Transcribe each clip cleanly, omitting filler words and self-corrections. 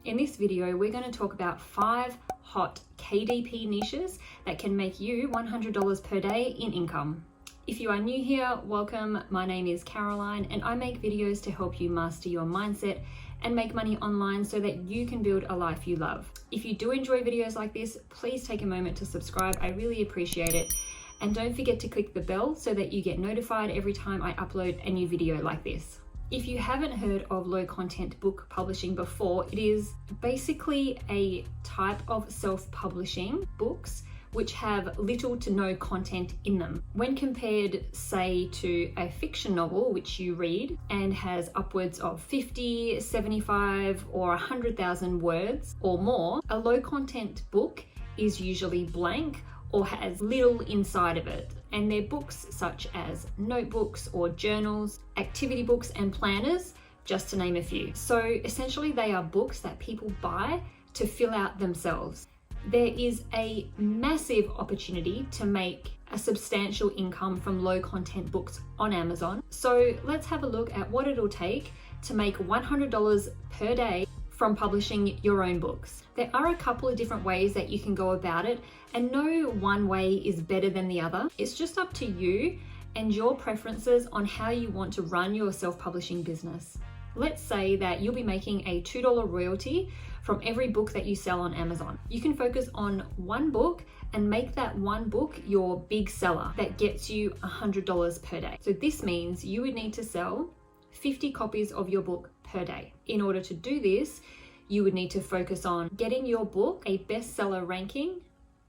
In this video, we're going to talk about 5 hot KDP niches that can make you $100 per day in income. If you are new here, welcome. My name is Caroline and I make videos to help you master your mindset and make money online so that you can build a life you love. If you do enjoy videos like this, please take a moment to subscribe. I really appreciate it. And don't forget to click the bell so that you get notified every time I upload a new video like this. If you haven't heard of low content book publishing before, it is basically a type of self-publishing books which have little to no content in them. When compared, say, to a fiction novel which you read and has upwards of 50, 75 or 100,000 words or more, a low content book is usually blank or has little inside of it. And they're books such as notebooks or journals, activity books and planners, just to name a few. So essentially they are books that people buy to fill out themselves. There is a massive opportunity to make a substantial income from low content books on Amazon. So let's have a look at what it'll take to make $100 per day from publishing your own books. There are a couple of different ways that you can go about it, and no one way is better than the other. It's just up to you and your preferences on how you want to run your self-publishing business. Let's say that you'll be making a $2 royalty from every book that you sell on Amazon. You can focus on one book and make that one book your big seller that gets you $100 per day. So this means you would need to sell 50 copies of your book per day. In order to do this, you would need to focus on getting your book a bestseller ranking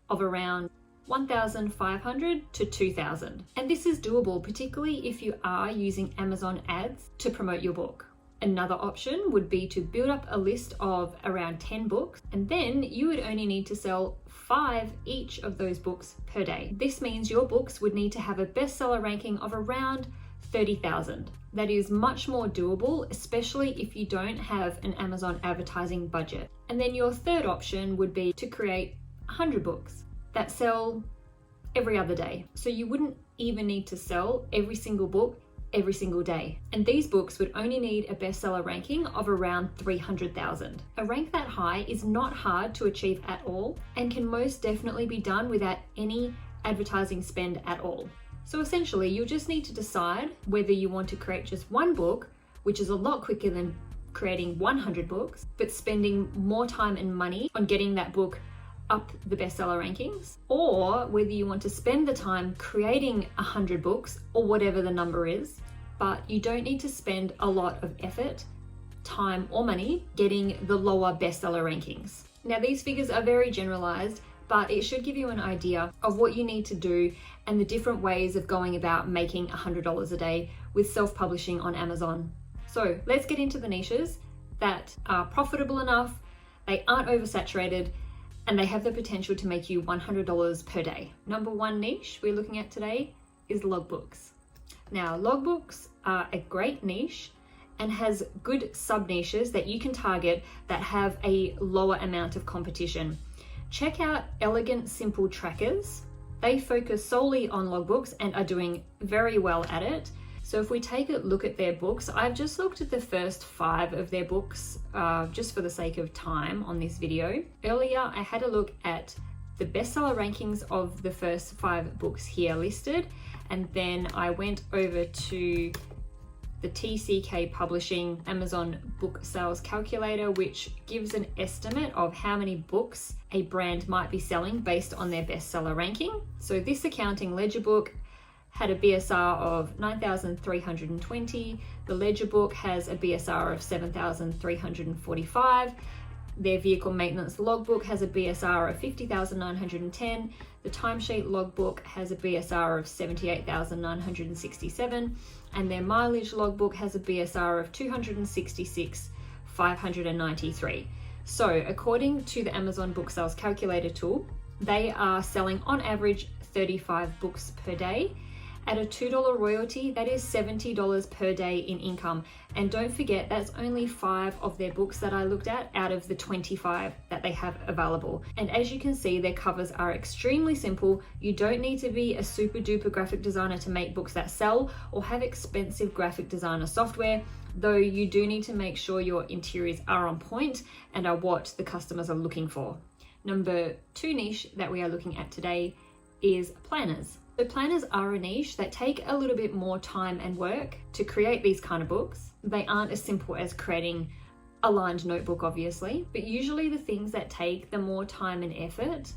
of around 1,500 to 2,000. And this is doable, particularly if you are using Amazon ads to promote your book. Another option would be to build up a list of around 10 books, and then you would only need to sell 5 each of those books per day. This means your books would need to have a bestseller ranking of around 30,000. That is much more doable, especially if you don't have an Amazon advertising budget. And then your third option would be to create 100 books that sell every other day. So you wouldn't even need to sell every single book every single day. And these books would only need a bestseller ranking of around 300,000. A rank that high is not hard to achieve at all and can most definitely be done without any advertising spend at all. So essentially, you'll just need to decide whether you want to create just one book, which is a lot quicker than creating 100 books, but spending more time and money on getting that book up the bestseller rankings, or whether you want to spend the time creating 100 books or whatever the number is, but you don't need to spend a lot of effort, time or money getting the lower bestseller rankings. Now these figures are very generalized, but it should give you an idea of what you need to do and the different ways of going about making $100 a day with self-publishing on Amazon. So let's get into the niches that are profitable enough, they aren't oversaturated, and they have the potential to make you $100 per day. Number one niche we're looking at today is logbooks. Now, logbooks are a great niche and has good sub niches that you can target that have a lower amount of competition. Check out Elegant Simple Trackers. They focus solely on logbooks and are doing very well at it. So if we take a look at their books, I've just looked at the first 5 of their books just for the sake of time on this video. Earlier, I had a look at the bestseller rankings of the first 5 books here listed, and then I went over to the TCK Publishing Amazon book sales calculator, which gives an estimate of how many books a brand might be selling based on their bestseller ranking. So this accounting ledger book had a BSR of 9,320. The ledger book has a BSR of 7,345. Their vehicle maintenance logbook has a BSR of 50,910. The timesheet logbook has a BSR of 78,967. And their mileage logbook has a BSR of 266,593. So according to the Amazon book sales calculator tool, they are selling on average 35 books per day. At a $2 royalty, that is $70 per day in income. And don't forget, that's only 5 of their books that I looked at out of the 25 that they have available. And as you can see, their covers are extremely simple. You don't need to be a super duper graphic designer to make books that sell or have expensive graphic designer software. though you do need to make sure your interiors are on point and are what the customers are looking for. Number 2 niche that we are looking at today is planners. So planners are a niche that take a little bit more time and work to create these kind of books. They aren't as simple as creating a lined notebook, obviously, but usually the things that take the more time and effort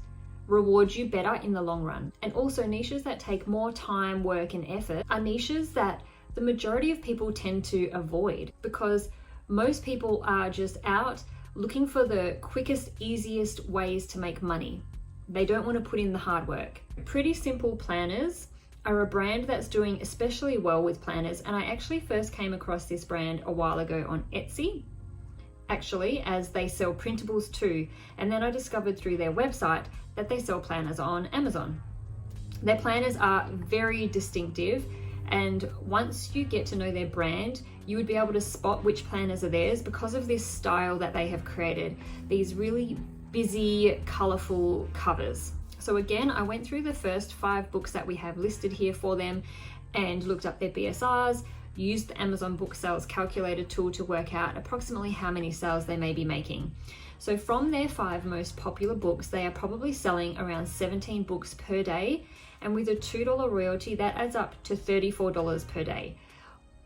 reward you better in the long run. And also niches that take more time, work, and effort are niches that the majority of people tend to avoid because most people are just out looking for the quickest, easiest ways to make money. They don't want to put in the hard work. Pretty Simple Planners are a brand that's doing especially well with planners, and I actually first came across this brand a while ago on Etsy, actually, as they sell printables too, and then I discovered through their website that they sell planners on Amazon. Their planners are very distinctive, and once you get to know their brand, you would be able to spot which planners are theirs because of this style that they have created, these really busy, colorful covers. So again, I went through the first 5 books that we have listed here for them and looked up their BSRs, used the Amazon book sales calculator tool to work out approximately how many sales they may be making. So from their 5 most popular books, they are probably selling around 17 books per day, and with a $2 royalty, that adds up to $34 per day.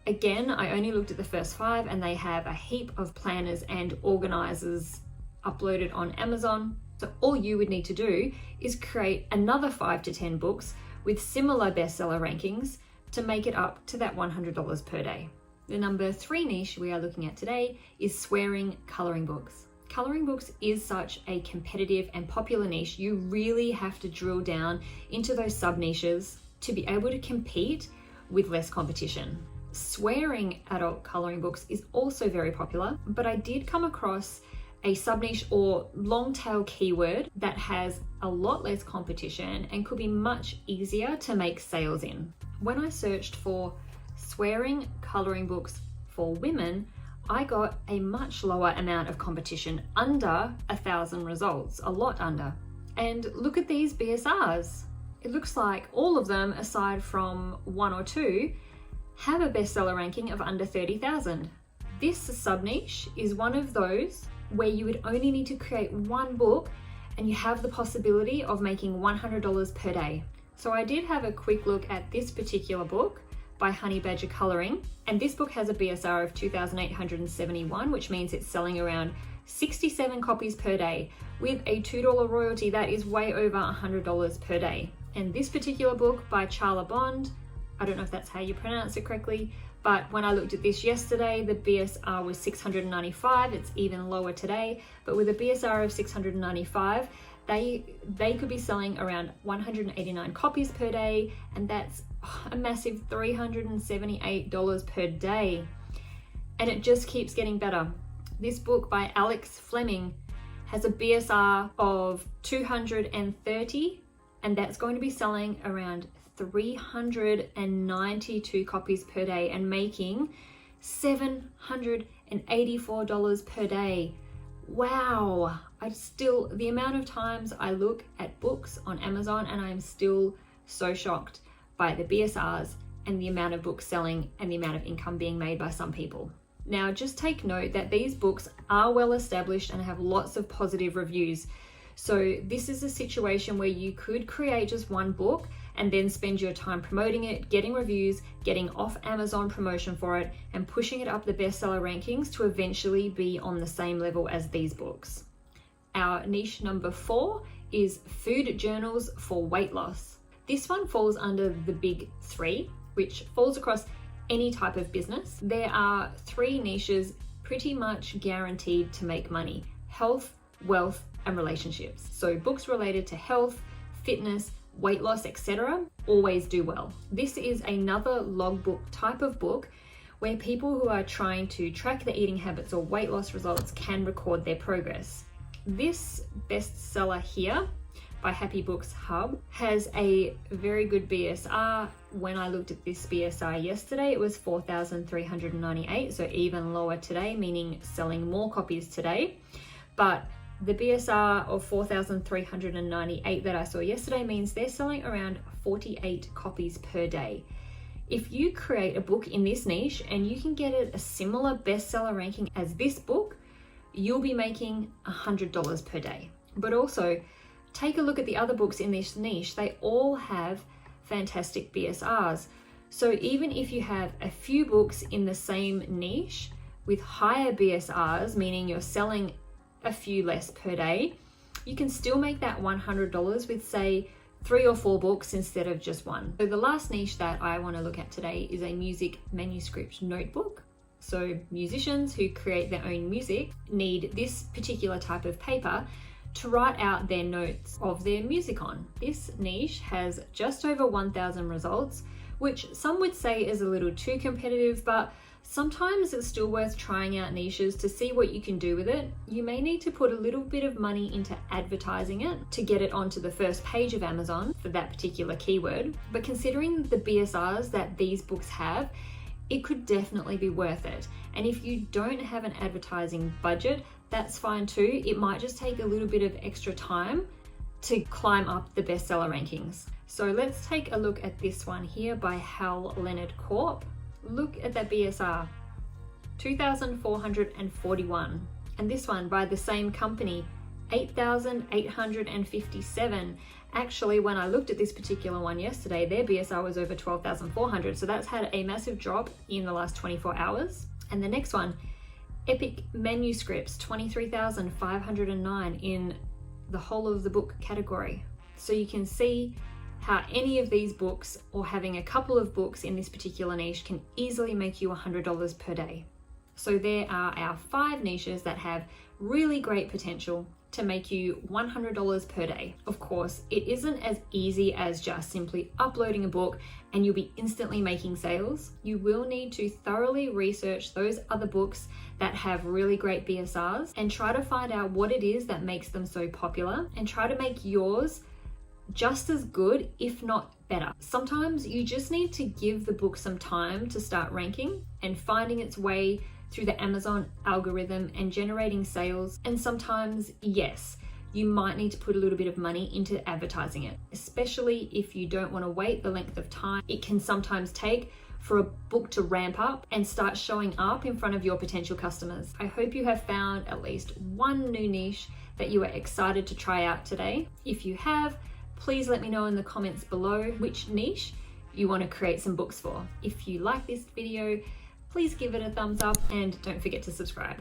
Again, I only looked at the first 5 and they have a heap of planners and organizers uploaded on Amazon. So all you would need to do is create another 5 to 10 books with similar bestseller rankings to make it up to that $100 per day. The number 3 niche we are looking at today is swearing coloring books. Coloring books is such a competitive and popular niche. You really have to drill down into those sub niches to be able to compete with less competition. Swearing adult coloring books is also very popular, but I did come across a sub niche or long tail keyword that has a lot less competition and could be much easier to make sales in. When I searched for swearing coloring books for women, I got a much lower amount of competition, under 1,000 results, a lot under. And look at these BSRs. It looks like all of them, aside from 1 or 2, have a bestseller ranking of under 30,000. This sub niche is one of those where you would only need to create 1 book and you have the possibility of making $100 per day. So I did have a quick look at this particular book by Honey Badger Coloring, and this book has a BSR of 2,871, which means it's selling around 67 copies per day with a $2 royalty. That is way over $100 per day. And this particular book by Charla Bond, I don't know if that's how you pronounce it correctly, but when I looked at this yesterday, the BSR was 695. It's even lower today, but with a BSR of 695, they could be selling around 189 copies per day, and that's a massive $378 per day. And it just keeps getting better. This book by Alex Fleming has a BSR of 230, and that's going to be selling around 392 copies per day and making $784 per day. Wow. The amount of times I look at books on Amazon and I'm still so shocked by the BSRs and the amount of books selling and the amount of income being made by some people. Now, just take note that these books are well established and have lots of positive reviews. So this is a situation where you could create just 1 book and then spend your time promoting it, getting reviews, getting off Amazon promotion for it, and pushing it up the bestseller rankings to eventually be on the same level as these books. Our niche number 4 is food journals for weight loss. This one falls under the big 3, which falls across any type of business. There are 3 niches pretty much guaranteed to make money: health, wealth, and relationships. So books related to health, fitness, weight loss, etc. always do well. This is another logbook type of book where people who are trying to track their eating habits or weight loss results can record their progress. This bestseller here by Happy Books Hub has a very good BSR. When I looked at this BSR yesterday, it was 4,398, so even lower today, meaning selling more copies today. But the BSR of 4,398 that I saw yesterday means they're selling around 48 copies per day. If you create a book in this niche and you can get it a similar bestseller ranking as this book, you'll be making $100 per day. But also, take a look at the other books in this niche. They all have fantastic BSRs. So even if you have a few books in the same niche with higher BSRs, meaning you're selling a few less per day, you can still make that $100 with, say, 3 or 4 books instead of just one. So the last niche that I want to look at today is a music manuscript notebook. So musicians who create their own music need this particular type of paper to write out their notes of their music on. This niche has just over 1,000 results, which some would say is a little too competitive, but sometimes it's still worth trying out niches to see what you can do with it. You may need to put a little bit of money into advertising it to get it onto the first page of Amazon for that particular keyword. But considering the BSRs that these books have, it could definitely be worth it. And if you don't have an advertising budget, that's fine too. It might just take a little bit of extra time to climb up the bestseller rankings. So let's take a look at this one here by Hal Leonard Corp. Look at that BSR, 2,441. And this one by the same company, 8,857. Actually, when I looked at this particular one yesterday, their BSR was over 12,400. So that's had a massive drop in the last 24 hours. And the next one, Epic Manuscripts, 23,509 in the whole of the book category. So you can see how any of these books or having a couple of books in this particular niche can easily make you $100 per day. So there are our 5 niches that have really great potential to make you $100 per day. Of course, it isn't as easy as just simply uploading a book and you'll be instantly making sales. You will need to thoroughly research those other books that have really great BSRs and try to find out what it is that makes them so popular and try to make yours just as good, if not better. Sometimes you just need to give the book some time to start ranking and finding its way through the Amazon algorithm and generating sales. And sometimes, yes, you might need to put a little bit of money into advertising it, especially if you don't want to wait the length of time it can sometimes take for a book to ramp up and start showing up in front of your potential customers. I hope you have found at least one new niche that you are excited to try out today. If you have, please let me know in the comments below which niche you want to create some books for. If you like this video, please give it a thumbs up and don't forget to subscribe.